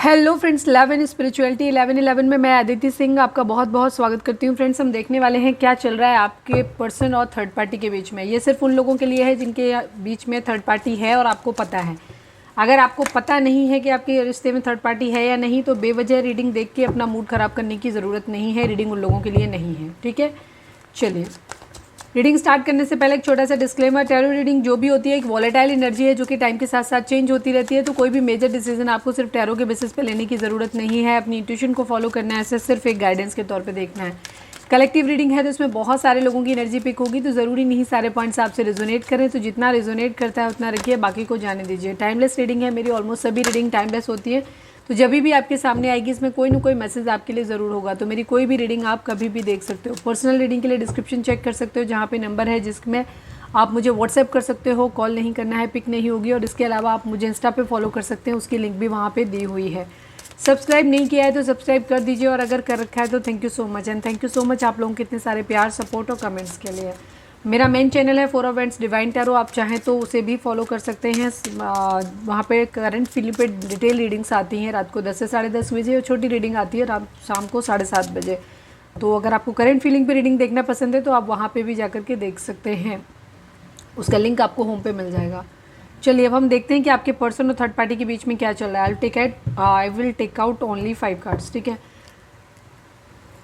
Hello friends, 11 spirituality 11 में मैं अदिति सिंह आपका बहुत बहुत स्वागत करती हूँ। फ्रेंड्स, हम देखने वाले हैं क्या चल रहा है आपके पर्सन और थर्ड पार्टी के बीच में। ये सिर्फ उन लोगों के लिए है जिनके बीच में थर्ड पार्टी है और आपको पता है। अगर आपको पता नहीं है कि आपके रिश्ते में थर्ड पार्टी है या नहीं, तो बेवजह रीडिंग देख के अपना मूड ख़राब करने की ज़रूरत नहीं है। रीडिंग उन लोगों के लिए नहीं है, ठीक है। चलिए, रीडिंग स्टार्ट करने से पहले एक छोटा सा डिस्क्लेमर। टैरो रीडिंग जो भी होती है एक वॉलेटाइल एनर्जी है जो कि टाइम के साथ साथ चेंज होती रहती है। तो कोई भी मेजर डिसीजन आपको सिर्फ टैरो के बेसिस पे लेने की ज़रूरत नहीं है। अपनी इंट्यूशन को फॉलो करना है, ऐसे सिर्फ एक गाइडेंस के तौर पे देखना है। कलेक्टिव रीडिंग है तो इसमें बहुत सारे लोगों की एनर्जी पिक होगी, तो ज़रूरी नहीं सारे पॉइंट्स आपसे रिजोनेट करें। तो जितना रिजोनेट करता है उतना रखिए, बाकी को जाने दीजिए। टाइमलेस रीडिंग है, मेरी ऑलमोस्ट सभी रीडिंग टाइमलेस होती है। तो जब भी आपके सामने आएगी इसमें कोई ना कोई मैसेज आपके लिए ज़रूर होगा। तो मेरी कोई भी रीडिंग आप कभी भी देख सकते हो। पर्सनल रीडिंग के लिए डिस्क्रिप्शन चेक कर सकते हो, जहाँ पे नंबर है जिसमें आप मुझे व्हाट्सएप कर सकते हो। कॉल नहीं करना है, पिक नहीं होगी। और इसके अलावा आप मुझे इंस्टा पे फॉलो कर सकते हैं, उसकी लिंक भी वहाँ पे दी हुई है। सब्सक्राइब नहीं किया है तो सब्सक्राइब कर दीजिए, और अगर कर रखा है तो thank you so much. And thank you so much आप लोगों के इतने सारे प्यार, सपोर्ट और कमेंट्स के लिए। मेरा मेन चैनल है फॉर इवेंट्स डिवाइन टैरो, आप चाहें तो उसे भी फॉलो कर सकते हैं। वहाँ पे करंट फीलिंग पे डिटेल रीडिंग्स आती हैं रात को 10 से 10:30 बजे, और छोटी रीडिंग आती है रात शाम को 7:30 बजे। तो अगर आपको करंट फीलिंग पे रीडिंग देखना पसंद है तो आप वहाँ पे भी जाकर के देख सकते हैं। उसका लिंक आपको होम पे मिल जाएगा। चलिए, अब हम देखते हैं कि आपके पर्सन और थर्ड पार्टी के बीच में क्या चल रहा है। I will take out only 5 cards, ठीक है।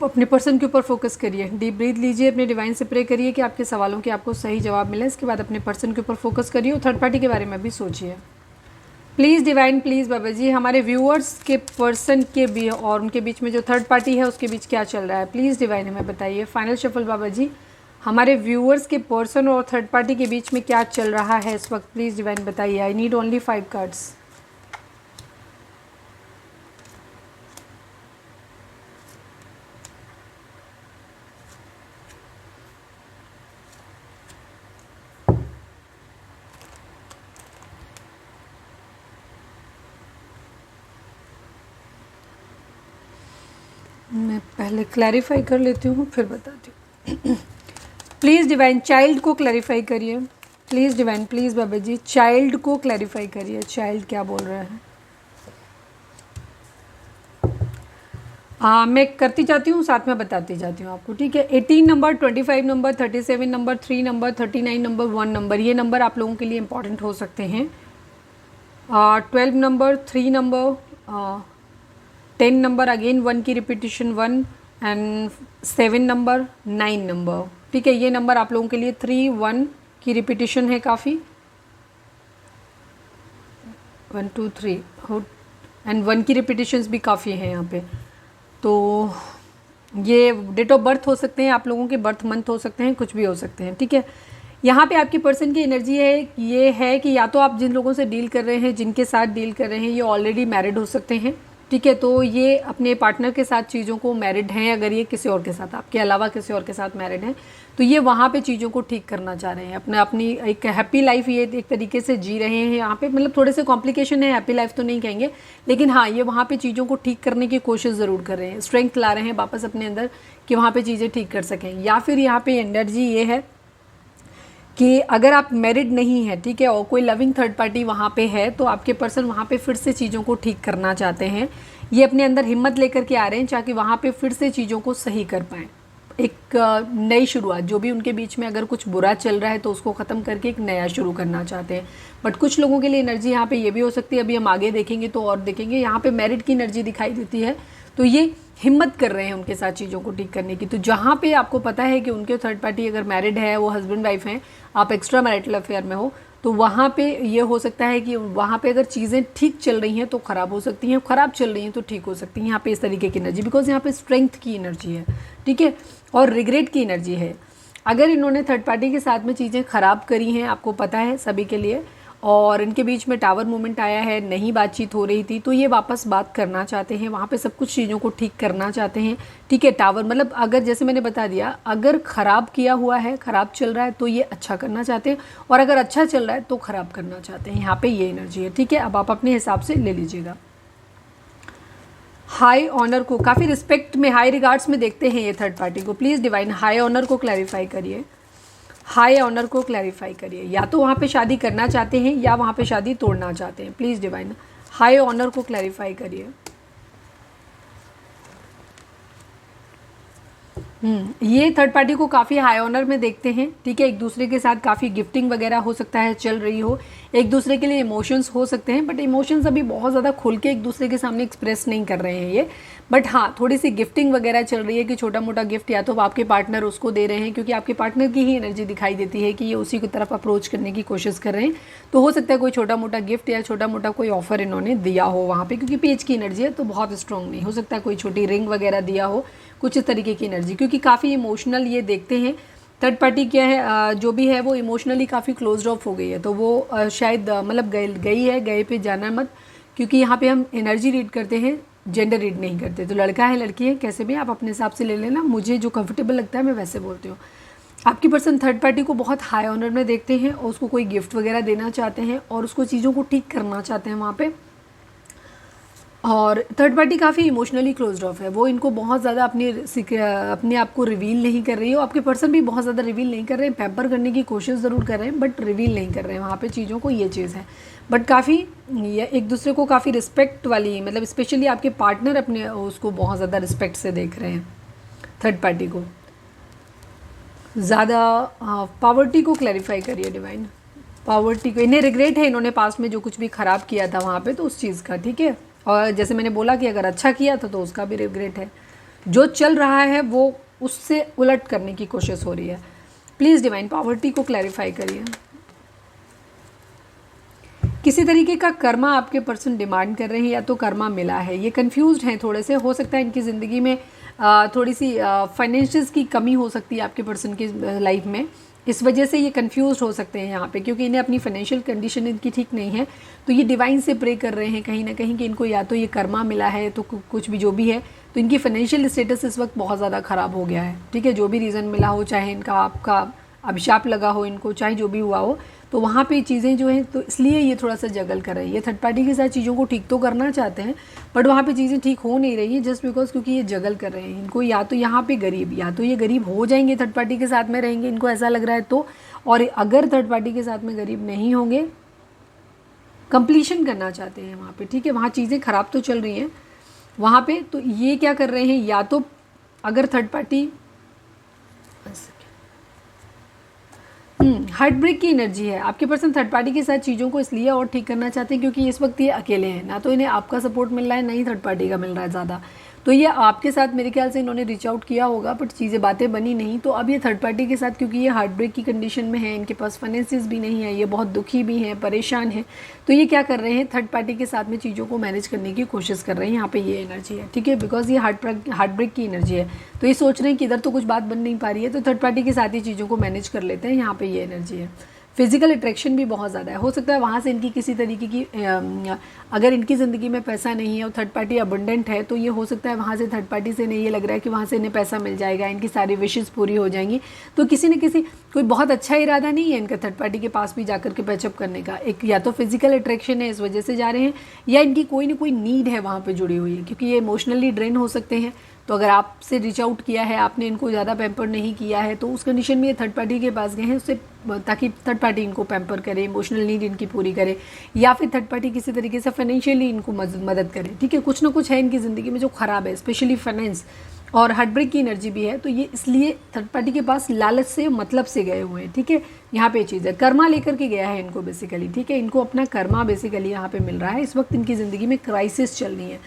अपने पर्सन के ऊपर फोकस करिए, डीप ब्रीथ लीजिए, अपने डिवाइन से प्रे करिए कि आपके सवालों के आपको सही जवाब मिले। इसके बाद अपने पर्सन के ऊपर फोकस करिए और थर्ड पार्टी के बारे में भी सोचिए। प्लीज़ डिवाइन, प्लीज़ बाबा जी, हमारे व्यूअर्स के पर्सन के भी और उनके बीच में जो थर्ड पार्टी है उसके बीच क्या चल रहा है, प्लीज़ डिवाइन हमें बताइए। फाइनल शफल बाबा जी, हमारे व्यूअर्स के पर्सन और थर्ड पार्टी के बीच में क्या चल रहा है इस वक्त, प्लीज़ डिवाइन बताइए। I need only 5 cards. मैं पहले क्लैरिफाई कर लेती हूँ फिर बताती हूँ। प्लीज़ डिवाइन चाइल्ड को क्लैरिफाई करिए। प्लीज़ डिवाइन, प्लीज़ बाबा जी, चाइल्ड को क्लैरिफाई करिए। चाइल्ड क्या बोल रहा है? मैं करती जाती हूँ, साथ में बताती जाती हूँ आपको, ठीक है। 18 number, 25 number, 37 number, 3 number, 39 number, 1 number, ये नंबर आप लोगों के लिए इंपॉर्टेंट हो सकते हैं। 12 नंबर, 3 नंबर, 10 नंबर, अगेन 1 की रिपीटिशन 1, एंड 7 नंबर, 9 नंबर, ठीक है। ये नंबर आप लोगों के लिए 3, 1 की रिपीटिशन है काफ़ी, 1 2 3, एंड 1 की रिपीटिशंस भी काफ़ी हैं यहाँ पे। तो ये डेट ऑफ बर्थ हो सकते हैं आप लोगों के, बर्थ मंथ हो सकते हैं, कुछ भी हो सकते हैं, ठीक है। यहाँ पे आपकी पर्सन की एनर्जी है, ये है कि या तो आप जिन लोगों से डील कर रहे हैं, जिनके साथ डील कर रहे हैं, ये ऑलरेडी मैरिड हो सकते हैं, ठीक है। तो ये अपने पार्टनर के साथ चीज़ों को मैरिड हैं। अगर ये किसी और के साथ, आपके अलावा किसी और के साथ मैरिड हैं, तो ये वहाँ पे चीज़ों को ठीक करना चाह रहे हैं। अपनी एक हैप्पी लाइफ ये एक तरीके से जी रहे हैं यहाँ पे। मतलब थोड़े से कॉम्प्लिकेशन है, हैप्पी लाइफ तो नहीं कहेंगे, लेकिन हाँ, ये वहाँ पे चीज़ों को ठीक करने की कोशिश ज़रूर कर रहे हैं। स्ट्रेंथ ला रहे हैं वापस अपने अंदर कि वहाँ पर चीज़ें ठीक कर सकें। या फिर यहाँ पर एनर्जी ये है कि अगर आप मैरिड नहीं है, ठीक है, और कोई लविंग थर्ड पार्टी वहाँ पे है, तो आपके पर्सन वहाँ पे फिर से चीज़ों को ठीक करना चाहते हैं। ये अपने अंदर हिम्मत लेकर के आ रहे हैं ताकि वहाँ पे फिर से चीज़ों को सही कर पाएँ। एक नई शुरुआत, जो भी उनके बीच में अगर कुछ बुरा चल रहा है तो उसको ख़त्म करके एक नया शुरू करना चाहते हैं। बट कुछ लोगों के लिए एनर्जी यहाँ पे ये भी हो सकती है, अभी हम आगे देखेंगे तो और देखेंगे, यहाँ पे मैरिड की एनर्जी दिखाई देती है। तो ये हिम्मत कर रहे हैं उनके साथ चीज़ों को ठीक करने की। तो जहाँ पे आपको पता है कि उनके थर्ड पार्टी अगर मैरिड है, वो हस्बैंड वाइफ हैं, आप एक्स्ट्रा मैरिटल अफेयर में हो, तो वहाँ पे ये हो सकता है कि वहाँ पे अगर चीज़ें ठीक चल रही हैं तो ख़राब हो सकती हैं, ख़राब चल रही हैं तो ठीक हो सकती हैं। यहाँ पे इस तरीके की एनर्जी, बिकॉज यहाँ पे स्ट्रेंथ की एनर्जी है, ठीक है, और रिग्रेट की एनर्जी है। अगर इन्होंने थर्ड पार्टी के साथ में चीज़ें ख़राब करी हैं, आपको पता है सभी के लिए, और इनके बीच में टावर मूवमेंट आया है, नहीं बातचीत हो रही थी, तो ये वापस बात करना चाहते हैं, वहाँ पे सब कुछ चीज़ों को ठीक करना चाहते हैं, ठीक है। टावर मतलब अगर, जैसे मैंने बता दिया, अगर ख़राब किया हुआ है, ख़राब चल रहा है, तो ये अच्छा करना चाहते हैं, और अगर अच्छा चल रहा है तो ख़राब करना चाहते हैं। यहाँ पे ये एनर्जी है, ठीक है। अब आप अपने हिसाब से ले लीजिएगा। हाई ऑनर को, काफ़ी रिस्पेक्ट में, हाई रिगार्ड्स में देखते हैं ये थर्ड पार्टी को। प्लीज़ डिवाइन हाई ऑनर को क्लैरिफाई करिए, हाई ऑनर को क्लैरिफाई करिए। या तो वहाँ पे शादी करना चाहते हैं या वहाँ पे शादी तोड़ना चाहते हैं। प्लीज़ डिवाइन हाई ऑनर को क्लैरिफाई करिए। ये थर्ड पार्टी को काफ़ी हाई ऑनर में देखते हैं, ठीक है। एक दूसरे के साथ काफ़ी गिफ्टिंग वगैरह हो सकता है चल रही हो, एक दूसरे के लिए इमोशंस हो सकते हैं, बट इमोशंस अभी बहुत ज़्यादा खुल के एक दूसरे के सामने एक्सप्रेस नहीं कर रहे हैं ये। बट हाँ, थोड़ी सी गिफ्टिंग वगैरह चल रही है कि छोटा मोटा गिफ्ट या तो आपके पार्टनर उसको दे रहे हैं, क्योंकि आपके पार्टनर की ही एनर्जी दिखाई देती है कि ये उसी की तरफ अप्रोच करने की कोशिश कर रहे हैं। तो हो सकता है कोई छोटा मोटा गिफ्ट या छोटा मोटा कोई ऑफर इन्होंने दिया हो वहाँ पे, क्योंकि पेज की एनर्जी है तो बहुत स्ट्रॉन्ग नहीं हो सकता। कोई छोटी रिंग वगैरह दिया हो, कुछ इस तरीके की एनर्जी, क्योंकि काफ़ी इमोशनल ये देखते हैं। थर्ड पार्टी क्या है, जो भी है वो इमोशनली काफ़ी क्लोज ऑफ हो गई है, तो वो शायद मतलब गई है, गए पे जाना मत, क्योंकि यहाँ पे हम एनर्जी रीड करते हैं, जेंडर रीड नहीं करते। तो लड़का है लड़की है कैसे भी आप अपने हिसाब से ले लेना, मुझे जो कंफर्टेबल लगता है मैं वैसे बोलती हूँ। आपकी पर्सन थर्ड पार्टी को बहुत हाई ऑनर में देखते हैं और उसको कोई गिफ्ट वगैरह देना चाहते हैं और उसको चीज़ों को ठीक करना चाहते हैं वहाँ पे। और थर्ड पार्टी काफ़ी इमोशनली क्लोज्ड ऑफ है, वो इनको बहुत ज़्यादा अपने आप को रिवील नहीं कर रही हो। आपके पर्सन भी बहुत ज़्यादा रिवील नहीं कर रहे हैं, पैम्पर करने की कोशिश ज़रूर कर रहे हैं बट रिवील नहीं कर रहे हैं वहाँ पे चीज़ों को, ये चीज़ है। बट काफ़ी एक दूसरे को काफ़ी रिस्पेक्ट वाली, मतलब स्पेशली आपके पार्टनर अपने उसको बहुत ज़्यादा रिस्पेक्ट से देख रहे हैं थर्ड पार्टी को ज़्यादा। पावर्टी को क्लैरिफाई करिए डिवाइन, पावर्टी को, इन्हें रिग्रेट है, इन्होंने पास्ट में जो कुछ भी ख़राब किया था वहाँ पे तो उस चीज़ का, ठीक है। और जैसे मैंने बोला कि अगर अच्छा किया था तो उसका भी रिग्रेट है, जो चल रहा है वो उससे उलट करने की कोशिश हो रही है। प्लीज़ डिवाइन पावर्टी को क्लैरिफाई करिए। किसी तरीके का कर्मा आपके पर्सन डिमांड कर रहे हैं या तो कर्मा मिला है, ये कंफ्यूज्ड हैं थोड़े से। हो सकता है इनकी ज़िंदगी में थोड़ी सी फाइनेंशियल्स की कमी हो सकती है आपके पर्सन की लाइफ में, इस वजह से ये कंफ्यूज हो सकते हैं यहाँ पे, क्योंकि इन्हें अपनी फाइनेंशियल कंडीशन इनकी ठीक नहीं है। तो ये डिवाइन से प्रे कर रहे हैं कहीं ना कहीं कि इनको या तो ये कर्मा मिला है तो कुछ भी जो भी है, तो इनकी फाइनेंशियल स्टेटस इस वक्त बहुत ज़्यादा ख़राब हो गया है, ठीक है। जो भी रीज़न मिला हो, चाहे इनका आपका अभिशाप लगा हो इनको, चाहे जो भी हुआ हो, तो वहाँ पे चीज़ें जो हैं तो इसलिए ये थोड़ा सा जगल कर रही है। ये थर्ड पार्टी के साथ चीज़ों को ठीक तो करना चाहते हैं बट वहाँ पे चीज़ें ठीक हो नहीं रही हैं जस्ट बिकॉज क्योंकि ये जगल कर रहे हैं। इनको या तो यहाँ पे गरीब, या तो ये गरीब हो जाएंगे थर्ड पार्टी के साथ में रहेंगे, इनको ऐसा लग रहा है तो, और अगर थर्ड पार्टी के साथ में गरीब नहीं होंगे, कंप्लीशन करना चाहते हैं वहाँ पे, ठीक है। वहाँ चीज़ें ख़राब तो चल रही हैं वहाँ पे, तो ये क्या कर रहे हैं, या तो अगर थर्ड पार्टी हार्ट ब्रेक की एनर्जी है, आपके पर्सन थर्ड पार्टी के साथ चीज़ों को इसलिए और ठीक करना चाहते हैं क्योंकि इस वक्त ये अकेले हैं, ना तो इन्हें आपका सपोर्ट मिल रहा है ना ही थर्ड पार्टी का मिल रहा है ज़्यादा। तो ये आपके साथ मेरे ख्याल से इन्होंने रीच आउट किया होगा बट चीज़ें बातें बनी नहीं। तो अब ये थर्ड पार्टी के साथ, क्योंकि ये हार्ट ब्रेक की कंडीशन में है, इनके पास फाइनेंसिस भी नहीं है, ये बहुत दुखी भी हैं, परेशान हैं, तो ये क्या कर रहे हैं, थर्ड पार्टी के साथ में चीज़ों को मैनेज करने की कोशिश कर रहे हैं। यहाँ पे ये एनर्जी है, ठीक है, बिकॉज ये हार्ट ब्रेक की एनर्जी है। तो ये सोच रहे हैं कि इधर तो कुछ बात बन नहीं पा रही है तो थर्ड पार्टी के साथ ही चीज़ों को मैनेज कर लेते हैं। यहाँ पे ये एनर्जी है। फिजिकल अट्रैक्शन भी बहुत ज़्यादा है, हो सकता है वहाँ से इनकी किसी तरीके की अगर इनकी ज़िंदगी में पैसा नहीं है और थर्ड पार्टी अबंडेंट है तो ये हो सकता है वहाँ से थर्ड पार्टी से इन्हें ये लग रहा है कि वहाँ से इन्हें पैसा मिल जाएगा, इनकी सारी विशेज़ पूरी हो जाएंगी। तो किसी न किसी कोई बहुत अच्छा इरादा नहीं है इनका थर्ड पार्टी के पास भी जाकर के पैचअप करने का, एक या तो फिजिकल अट्रैक्शन है इस वजह से जा रहे हैं, या इनकी कोई ना कोई नीड है वहाँ पर जुड़ी हुई है, क्योंकि ये इमोशनली ड्रेन हो सकते हैं। तो अगर आपसे रीच आउट किया है, आपने इनको ज़्यादा पैम्पर नहीं किया है, तो उस कंडीशन में ये थर्ड पार्टी के पास गए हैं उससे, ताकि थर्ड पार्टी इनको पैम्पर करे, इमोशनल नीड इनकी पूरी करे, या फिर थर्ड पार्टी किसी तरीके से फाइनेंशियली इनको मदद करे, ठीक है। कुछ ना कुछ है इनकी ज़िंदगी में जो ख़राब है, स्पेशली फाइनेंस और हार्ट ब्रेक की एनर्जी भी है। तो ये इसलिए थर्ड पार्टी के पास लालच से, मतलब से गए हुए हैं, ठीक है। यहाँ पे चीज़ है, कर्मा लेकर के गया है इनको बेसिकली, ठीक है। इनको अपना कर्मा बेसिकली यहाँ पे मिल रहा है। इस वक्त इनकी ज़िंदगी में क्राइसिस चल रही है।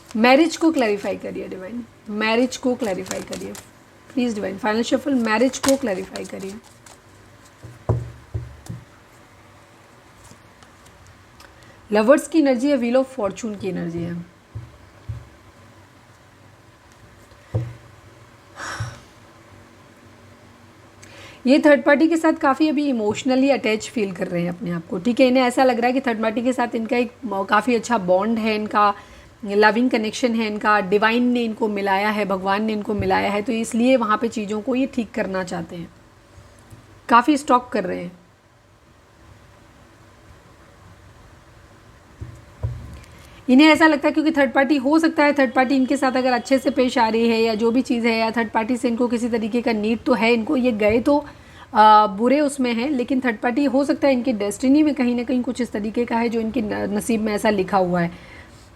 मैरिज को क्लैरिफाई करिए डिवाइन, मैरिज को क्लैरिफाई करिए please divine. Final shuffle, marriage को क्लैरिफाई करिए। लवर्स की एनर्जी है, व्हील ऑफ फॉर्चून की एनर्जी है। ये थर्ड पार्टी के साथ काफ़ी अभी इमोशनली अटैच फील कर रहे हैं अपने आप को, ठीक है। इन्हें ऐसा लग रहा है कि थर्ड पार्टी के साथ इनका एक काफ़ी अच्छा बॉन्ड है, इनका लविंग कनेक्शन है, इनका डिवाइन ने इनको मिलाया है, भगवान ने इनको मिलाया है, तो इसलिए वहाँ पे चीज़ों को ये ठीक करना चाहते हैं, काफ़ी स्टॉक कर रहे हैं। इन्हें ऐसा लगता है क्योंकि थर्ड पार्टी, हो सकता है थर्ड पार्टी इनके साथ अगर अच्छे से पेश आ रही है या जो भी चीज़ है, या थर्ड पार्टी से इनको किसी तरीके का नीड तो है, इनको ये गए तो बुरे उसमें हैं, लेकिन थर्ड पार्टी हो सकता है इनकी डेस्टिनी में कहीं ना कहीं कुछ इस तरीके का है जो इनके नसीब में ऐसा लिखा हुआ है।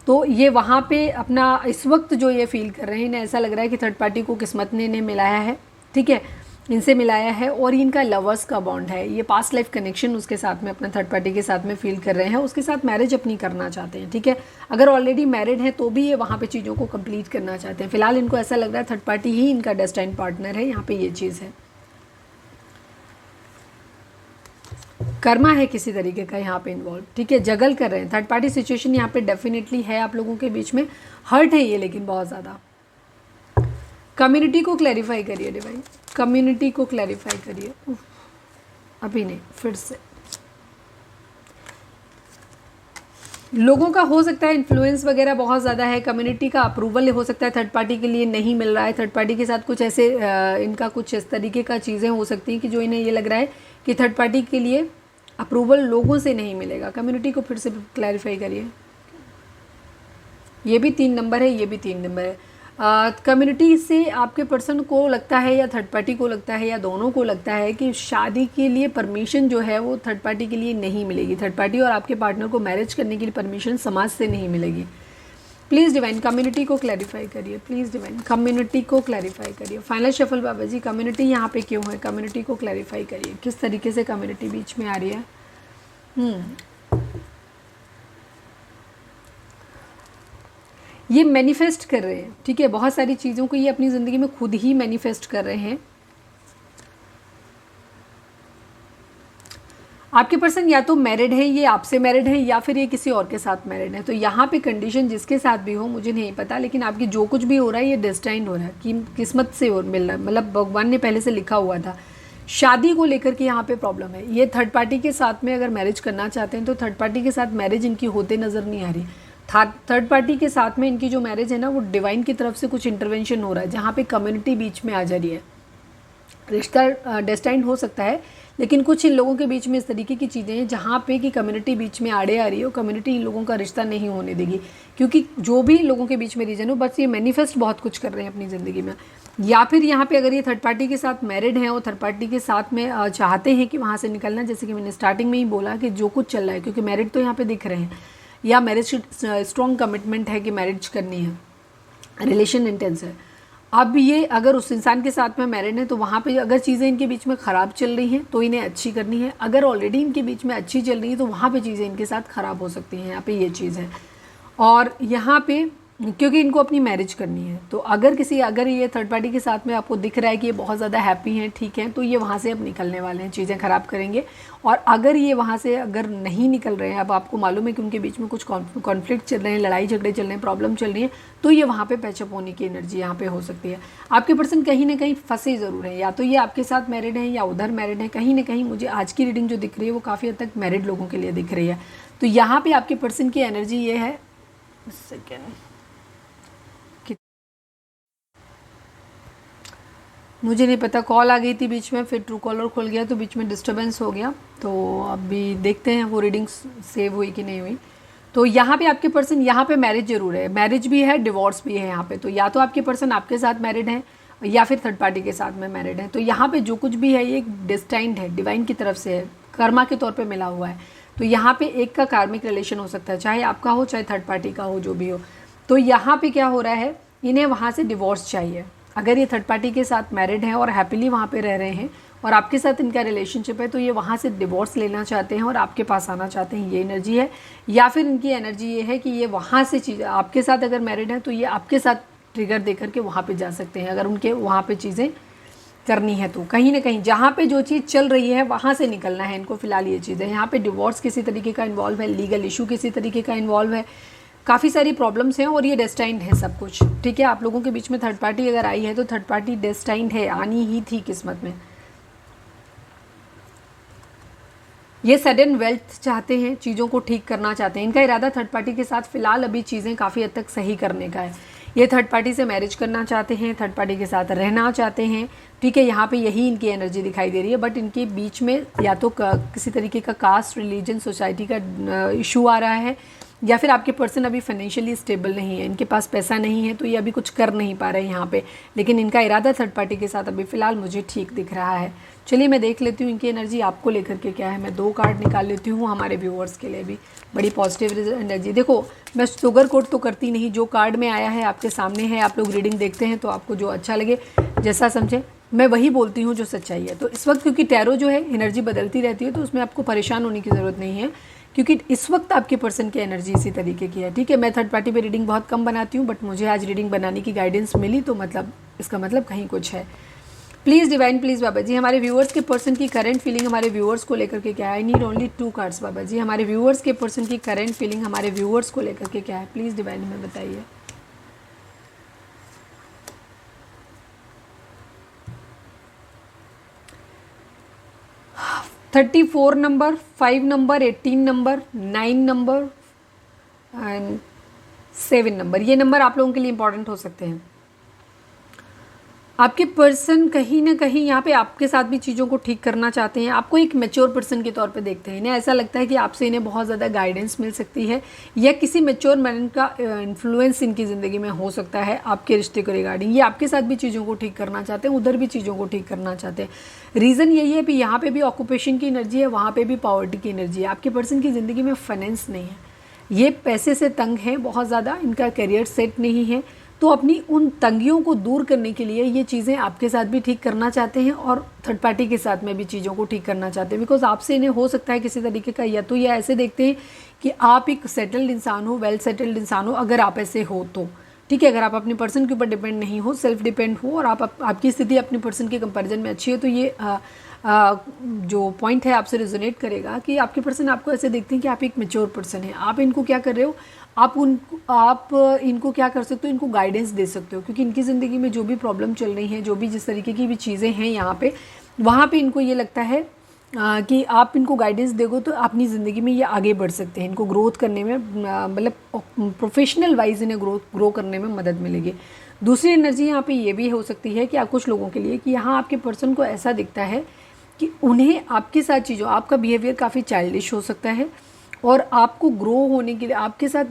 तो ये वहाँ पे अपना इस वक्त जो ये फील कर रहे हैं, इन्हें ऐसा लग रहा है कि थर्ड पार्टी को किस्मत ने इन्हें मिलाया है, ठीक है, इनसे मिलाया है, और इनका लवर्स का बॉन्ड है, ये पास्ट लाइफ कनेक्शन उसके साथ में, अपना थर्ड पार्टी के साथ में फील कर रहे हैं, उसके साथ मैरिज अपनी करना चाहते हैं, ठीक है। अगर ऑलरेडी मैरिड है तो भी ये वहाँ पे चीज़ों को कंप्लीट करना चाहते हैं। फिलहाल इनको ऐसा लग रहा है थर्ड पार्टी ही इनका डेस्टाइन पार्टनर है, यहाँ पे ये चीज़ है। कर्मा है किसी तरीके का यहाँ पे इन्वॉल्व, ठीक है, जगल कर रहे हैं। थर्ड पार्टी सिचुएशन यहाँ पे डेफिनेटली है आप लोगों के बीच में, हर्ट है ये लेकिन बहुत ज़्यादा। कम्युनिटी को क्लैरिफाई करिए डिवाइन, कम्युनिटी को क्लैरिफाई करिए। अभी नहीं, फिर से लोगों का हो सकता है इन्फ्लुएंस वगैरह बहुत ज़्यादा है, कम्युनिटी का अप्रूवल हो सकता है थर्ड पार्टी के लिए नहीं मिल रहा है। थर्ड पार्टी के साथ कुछ ऐसे इनका कुछ इस तरीके का चीज़ें हो सकती हैं कि जो इन्हें ये लग रहा है कि थर्ड पार्टी के लिए अप्रूवल लोगों से नहीं मिलेगा। कम्युनिटी को फिर से क्लैरिफाई करिए। ये भी 3 नंबर है, ये भी 3 नंबर है। कम्युनिटी से आपके पर्सन को लगता है या थर्ड पार्टी को लगता है या दोनों को लगता है कि शादी के लिए परमिशन जो है वो थर्ड पार्टी के लिए नहीं मिलेगी। थर्ड पार्टी और आपके पार्टनर को मैरिज करने के लिए परमिशन समाज से नहीं मिलेगी। प्लीज़ डिवाइन कम्युनिटी को क्लैरिफाई करिए, प्लीज़ डिवाइन कम्युनिटी को क्लैरिफाई करिए। फाइनल शफल बाबा जी, कम्युनिटी यहाँ पे क्यों है, कम्युनिटी को क्लैरिफाई करिए, किस तरीके से कम्युनिटी बीच में आ रही है। ये मैनिफेस्ट कर रहे हैं, ठीक है, बहुत सारी चीज़ों को ये अपनी ज़िंदगी में खुद ही मैनिफेस्ट कर रहे हैं। आपके पर्सन या तो मैरिड है, ये आपसे मैरिड है, या फिर ये किसी और के साथ मैरिड है। तो यहाँ पे कंडीशन जिसके साथ भी हो मुझे नहीं पता, लेकिन आपकी जो कुछ भी हो रहा है ये डेस्टाइन्ड हो रहा है कि किस्मत से मिल रहा है, मतलब भगवान ने पहले से लिखा हुआ था। शादी को लेकर के यहाँ पे प्रॉब्लम है। ये थर्ड पार्टी के साथ में अगर मैरिज करना चाहते हैं तो थर्ड पार्टी के साथ मैरिज इनकी होते नज़र नहीं आ रही। थर्ड पार्टी के साथ में इनकी जो मैरिज है ना, वो डिवाइन की तरफ से कुछ इंटरवेंशन हो रहा है, जहाँ पे कम्युनिटी बीच में आ जा रही है। रिश्ता डेस्टाइन्ड हो सकता है, लेकिन कुछ इन लोगों के बीच में इस तरीके की चीज़ें हैं जहाँ पे कि कम्युनिटी बीच में आड़े आ रही है और कम्युनिटी इन लोगों का रिश्ता नहीं होने देगी। क्योंकि जो भी लोगों के बीच में रीजन हो, बस ये मैनिफेस्ट बहुत कुछ कर रहे हैं अपनी ज़िंदगी में। या फिर यहाँ पे अगर ये थर्ड पार्टी के साथ मैरिड हैं और थर्ड पार्टी के साथ में चाहते हैं कि वहाँ से निकलना, जैसे कि मैंने स्टार्टिंग में ही बोला कि जो कुछ चल रहा है, क्योंकि मैरिड तो यहाँ पे दिख रहे हैं, या मैरिज स्ट्रॉन्ग कमिटमेंट है कि मैरिज करनी है, रिलेशन इंटेंस है। अब ये अगर उस इंसान के साथ में मैरिड है तो वहाँ पे अगर चीज़ें इनके बीच में ख़राब चल रही हैं तो इन्हें अच्छी करनी है। अगर ऑलरेडी इनके बीच में अच्छी चल रही है तो वहाँ पे चीज़ें इनके साथ ख़राब हो सकती हैं। यहाँ पे ये चीज़ है। और यहाँ पे क्योंकि इनको अपनी मैरिज करनी है, तो अगर ये थर्ड पार्टी के साथ में आपको दिख रहा है कि ये बहुत ज़्यादा हैप्पी हैं, ठीक है, तो ये वहाँ से अब निकलने वाले हैं, चीज़ें ख़राब करेंगे। और अगर ये वहाँ से अगर नहीं निकल रहे हैं, अब आपको मालूम है कि उनके बीच में कुछ कॉन्फ्लिक्ट चल रहे हैं, लड़ाई झगड़े चल रहे हैं, प्रॉब्लम चल रही है, तो ये वहाँ पे पैचअप होने की एनर्जी यहाँ पे हो सकती है। आपके पर्सन कहीं ना कहीं फंसे ज़रूर हैं, या तो ये आपके साथ मैरिड हैं या उधर मैरिड हैं। कहीं ना कहीं मुझे आज की रीडिंग जो दिख रही है वो काफ़ी हद तक मैरिड लोगों के लिए दिख रही है। तो यहाँ पर आपके पर्सन की एनर्जी ये है, सेकेंड, मुझे नहीं पता, कॉल आ गई थी बीच में, फिर ट्रू कॉलर खुल गया तो बीच में डिस्टर्बेंस हो गया। तो अभी देखते हैं वो रीडिंग सेव हुई कि नहीं हुई। तो यहाँ पे आपके पर्सन, यहाँ पे मैरिज जरूर है, मैरिज भी है, डिवोर्स भी है यहाँ पे। तो या तो आपके पर्सन आपके साथ मैरिड है या फिर थर्ड पार्टी के साथ में मैरिड है। तो यहाँ पे जो कुछ भी है ये डेस्टाइन्ड है, डिवाइन की तरफ से है, कर्मा के तौर पर मिला हुआ है। तो यहाँ पे एक का कार्मिक रिलेशन हो सकता है, चाहे आपका हो चाहे थर्ड पार्टी का हो, जो भी हो। तो यहाँ पे क्या हो रहा है, इन्हें वहाँ से डिवोर्स चाहिए। अगर ये थर्ड पार्टी के साथ मैरिड हैं और हैप्पीली वहाँ पे रह रहे हैं और आपके साथ इनका रिलेशनशिप है, तो ये वहाँ से डिवोर्स लेना चाहते हैं और आपके पास आना चाहते हैं, ये एनर्जी है। या फिर इनकी एनर्जी ये है कि ये वहाँ से चीज़, आपके साथ अगर मैरिड है तो ये आपके साथ ट्रिगर दे करके वहाँ पे जा सकते हैं, अगर उनके वहाँ पे चीज़ें करनी है। तो कहीं ना कहीं जहाँ पे जो चीज़ चल रही है वहाँ से निकलना है इनको फ़िलहाल ये चीज़ है। यहाँ पे डिवोर्स किसी तरीके का इन्वॉल्व है, लीगल इशू किसी तरीके का इन्वॉल्व है, काफ़ी सारी प्रॉब्लम्स हैं और ये डेस्टाइन्ड है सब कुछ, ठीक है। आप लोगों के बीच में थर्ड पार्टी अगर आई है तो थर्ड पार्टी डेस्टाइन्ड है, आनी ही थी किस्मत में। ये सडन वेल्थ चाहते हैं, चीज़ों को ठीक करना चाहते हैं। इनका इरादा थर्ड पार्टी के साथ फ़िलहाल अभी चीज़ें काफ़ी हद तक सही करने का है। ये थर्ड पार्टी से मैरिज करना चाहते हैं, थर्ड पार्टी के साथ रहना चाहते हैं, ठीक है। यहाँ पे यही इनकी एनर्जी दिखाई दे रही है। बट इनके बीच में या तो किसी तरीके का कास्ट, रिलीजन, सोसाइटी का इशू आ रहा है, या फिर आपके पर्सन अभी फाइनेंशियली स्टेबल नहीं है, इनके पास पैसा नहीं है तो ये अभी कुछ कर नहीं पा रहे हैं यहाँ पे, लेकिन इनका इरादा थर्ड पार्टी के साथ अभी फ़िलहाल मुझे ठीक दिख रहा है। चलिए मैं देख लेती हूँ इनकी एनर्जी आपको लेकर के क्या है। मैं 2 कार्ड निकाल लेती हूँ हमारे व्यूअर्स के लिए भी, बड़ी पॉजिटिव एनर्जी। देखो मैं शुगर कोट तो करती नहीं, जो कार्ड में आया है आपके सामने है, आप लोग रीडिंग देखते हैं तो आपको जो अच्छा लगे जैसा समझे मैं वही बोलती हूँ जो सच्चाई है। तो इस वक्त क्योंकि टैरो जो है एनर्जी बदलती रहती है तो उसमें आपको परेशान होने की ज़रूरत नहीं है, क्योंकि इस वक्त आपके पर्सन की एनर्जी इसी तरीके की है। ठीक है, मैं थर्ड पार्टी पे रीडिंग बहुत कम बनाती हूँ, बट मुझे आज रीडिंग बनाने की गाइडेंस मिली तो मतलब इसका मतलब कहीं कुछ है। प्लीज़ डिवाइन, प्लीज़ बाबा जी हमारे व्यूअर्स के पर्सन की करंट फीलिंग हमारे व्यूअर्स को लेकर के क्या है। आई नीड ओनली 2 कार्ड्स बाबा जी। हमारे व्यूअर्स के पर्सन की करंट फीलिंग हमारे व्यूअर्स को लेकर के क्या है, प्लीज़ डिवाइन हमें बताइए। Thirty 34 number, 5 number, 18 number, 9 number and 7 number, ये नंबर आप लोगों के लिए इंपॉर्टेंट हो सकते हैं। आपके पर्सन कहीं ना कहीं यहाँ पे आपके साथ भी चीज़ों को ठीक करना चाहते हैं, आपको एक मैच्योर पर्सन के तौर पे देखते हैं। इन्हें ऐसा लगता है कि आपसे इन्हें बहुत ज़्यादा गाइडेंस मिल सकती है, या किसी मैच्योर मैन का इन्फ्लुएंस इनकी ज़िंदगी में हो सकता है आपके रिश्ते को रिगार्डिंग। ये आपके साथ भी चीज़ों को ठीक करना चाहते हैं, उधर भी चीज़ों को ठीक करना चाहते हैं। रीज़न यही है कि यहाँ पर भी ऑक्यूपेशन की एनर्जी है, वहाँ पर भी पॉवर्टी की एनर्जी है। आपके पर्सन की ज़िंदगी में फाइनेंस नहीं है, ये पैसे से तंग है बहुत ज़्यादा, इनका करियर सेट नहीं है, तो अपनी उन तंगियों को दूर करने के लिए ये चीज़ें आपके साथ भी ठीक करना चाहते हैं और थर्ड पार्टी के साथ में भी चीज़ों को ठीक करना चाहते हैं। बिकॉज आपसे इन्हें हो सकता है किसी तरीके का, या तो ये ऐसे देखते हैं कि आप एक सेटल्ड इंसान हो, वेल सेटल्ड इंसान हो, अगर आप ऐसे हो तो ठीक है। अगर आप अपने पर्सन के ऊपर डिपेंड नहीं हो, सेल्फ डिपेंड हो और आपकी स्थिति अपने पर्सन के कंपैरिजन में अच्छी है, तो ये जो पॉइंट है आपसे रेजोनेट करेगा कि आपके पर्सन आपको ऐसे देखते हैं कि आप एक मैच्योर पर्सन है। आप इनको क्या कर रहे हो, आप इनको क्या कर सकते हो, इनको गाइडेंस दे सकते हो, क्योंकि इनकी ज़िंदगी में जो भी प्रॉब्लम चल रही है, जो भी जिस तरीके की भी चीज़ें हैं यहाँ पे, वहाँ पे इनको ये लगता है कि आप इनको गाइडेंस दोगे तो अपनी ज़िंदगी में ये आगे बढ़ सकते हैं। इनको ग्रोथ करने में मतलब प्रोफेशनल वाइज इन्हें ग्रो करने में मदद मिलेगी। दूसरी एनर्जी यहाँ पे ये भी हो सकती है कि कुछ लोगों के लिए कि यहाँ आपके पर्सन को ऐसा दिखता है कि उन्हें आपके साथ चीज़ों, आपका बिहेवियर काफ़ी चाइल्डिश हो सकता है और आपको ग्रो होने के लिए, आपके साथ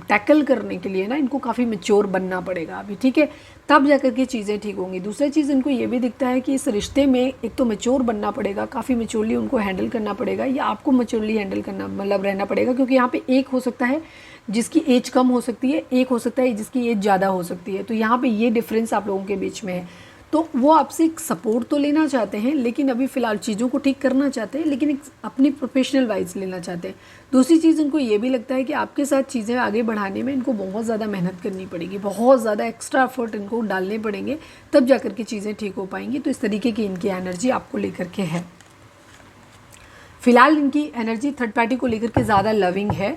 टैकल करने के लिए ना इनको काफ़ी मैच्योर बनना पड़ेगा अभी। ठीक है, तब जाकर के चीज़ें ठीक होंगी। दूसरी चीज़ इनको ये भी दिखता है कि इस रिश्ते में एक तो मैच्योर बनना पड़ेगा, काफ़ी मैच्योरली उनको हैंडल करना पड़ेगा, या आपको मैच्योरली हैंडल करना मतलब रहना पड़ेगा, क्योंकि यहाँ पे एक हो सकता है जिसकी एज कम हो सकती है, एक हो सकता है जिसकी एज ज़्यादा हो सकती है। तो यहाँ पे ये डिफरेंस आप लोगों के बीच में है। तो वो आपसे एक सपोर्ट तो लेना चाहते हैं, लेकिन अभी फ़िलहाल चीज़ों को ठीक करना चाहते हैं, लेकिन एक अपनी प्रोफेशनल वाइज लेना चाहते हैं। दूसरी चीज़ उनको ये भी लगता है कि आपके साथ चीज़ें आगे बढ़ाने में इनको बहुत ज़्यादा मेहनत करनी पड़ेगी, बहुत ज़्यादा एक्स्ट्रा एफर्ट इनको डालने पड़ेंगे, तब जाकर के चीज़ें ठीक हो पाएंगी। तो इस तरीके की इनकी एनर्जी आपको लेकर के है। फ़िलहाल इनकी एनर्जी थर्ड पार्टी को लेकर के ज़्यादा लविंग है,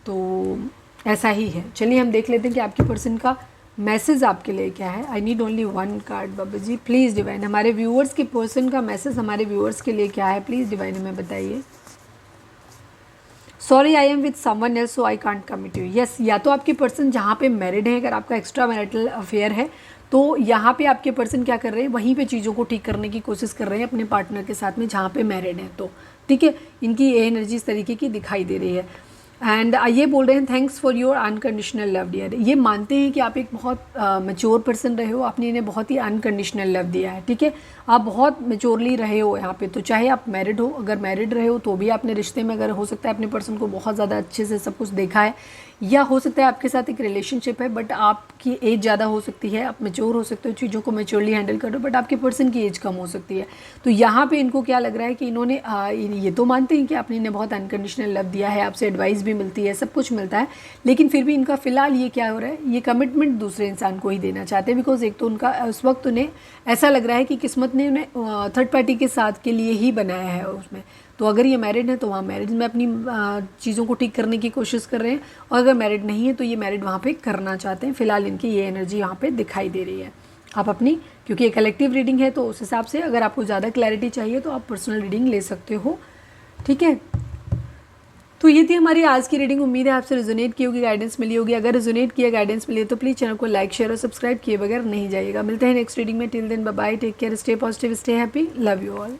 तो ऐसा ही है। चलिए हम देख लेते हैं कि आपके पर्सन का मैसेज आपके लिए क्या है। आई नीड ओनली 1 कार्ड बाबा जी, प्लीज़ डिवाइन हमारे व्यूअर्स के पर्सन का मैसेज हमारे व्यूअर्स के लिए क्या है, प्लीज़ डिवाइन हमें बताइए। Sorry I am with someone else so I can't commit you. Yes, या तो आपके पर्सन जहाँ पे मैरिड है, अगर आपका एक्स्ट्रा मैरिटल अफेयर है तो यहाँ पे आपके पर्सन क्या कर रहे हैं, वहीं पे चीज़ों को ठीक करने की कोशिश कर रहे हैं अपने पार्टनर के साथ में जहाँ पे मैरिड है। तो ठीक है, इनकी ये एनर्जी इस तरीके की दिखाई दे रही है। एंड ये बोल रहे हैं thanks for your unconditional love dear. ये मानते हैं कि आप एक बहुत मैच्योर पर्सन रहे हो, आपने इन्हें बहुत ही अनकंडीशनल लव दिया है। ठीक है, आप बहुत मैच्योरली रहे हो यहाँ पे। तो चाहे आप मैरिड हो, अगर मैरिड रहे हो तो भी आपने रिश्ते में, अगर हो सकता है अपने पर्सन को बहुत ज़्यादा अच्छे से सब कुछ देखा है, या हो सकता है आपके साथ एक रिलेशनशिप है बट आपकी एज ज़्यादा हो सकती है, आप मैच्योर हो सकते हो, चीज़ों को मैच्योरली हैंडल करो, बट आपके पर्सन की एज कम हो सकती है। तो यहाँ पे इनको क्या लग रहा है कि इन्होंने ये तो मानते हैं कि आपने इन्हें बहुत अनकंडीशनल लव दिया है, आपसे एडवाइस भी मिलती है, सब कुछ मिलता है, लेकिन फिर भी इनका फ़िलहाल ये क्या हो रहा है, ये कमिटमेंट दूसरे इंसान को ही देना चाहते हैं। बिकॉज एक तो उनका उस वक्त उन्हें ऐसा लग रहा है कि किस्मत ने उन्हें थर्ड पार्टी के साथ के लिए ही बनाया है उसमें। तो अगर ये मैरिड है तो वहाँ मैरिज में अपनी चीज़ों को ठीक करने की कोशिश कर रहे हैं, और अगर मैरिड नहीं है तो ये मैरिड वहाँ पे करना चाहते हैं। फ़िलहाल इनकी ये एनर्जी यहाँ पे दिखाई दे रही है। आप अपनी, क्योंकि ये कलेक्टिव रीडिंग है तो उस हिसाब से अगर आपको ज़्यादा क्लैरिटी चाहिए तो आप पर्सनल रीडिंग ले सकते हो। ठीक है, तो ये थी हमारी आज की रीडिंग। उम्मीद है आपसे रेजोनेट की होगी, गाइडेंस मिली होगी। अगर रेजोनेट किया, गाइडेंस मिली तो प्लीज़ चैनल को लाइक, शेयर और सब्सक्राइब किए बगैर नहीं जाइएगा। मिलते हैं नेक्स्ट रीडिंग में। Till then bye bye, take care, stay positive, stay happy, love you all.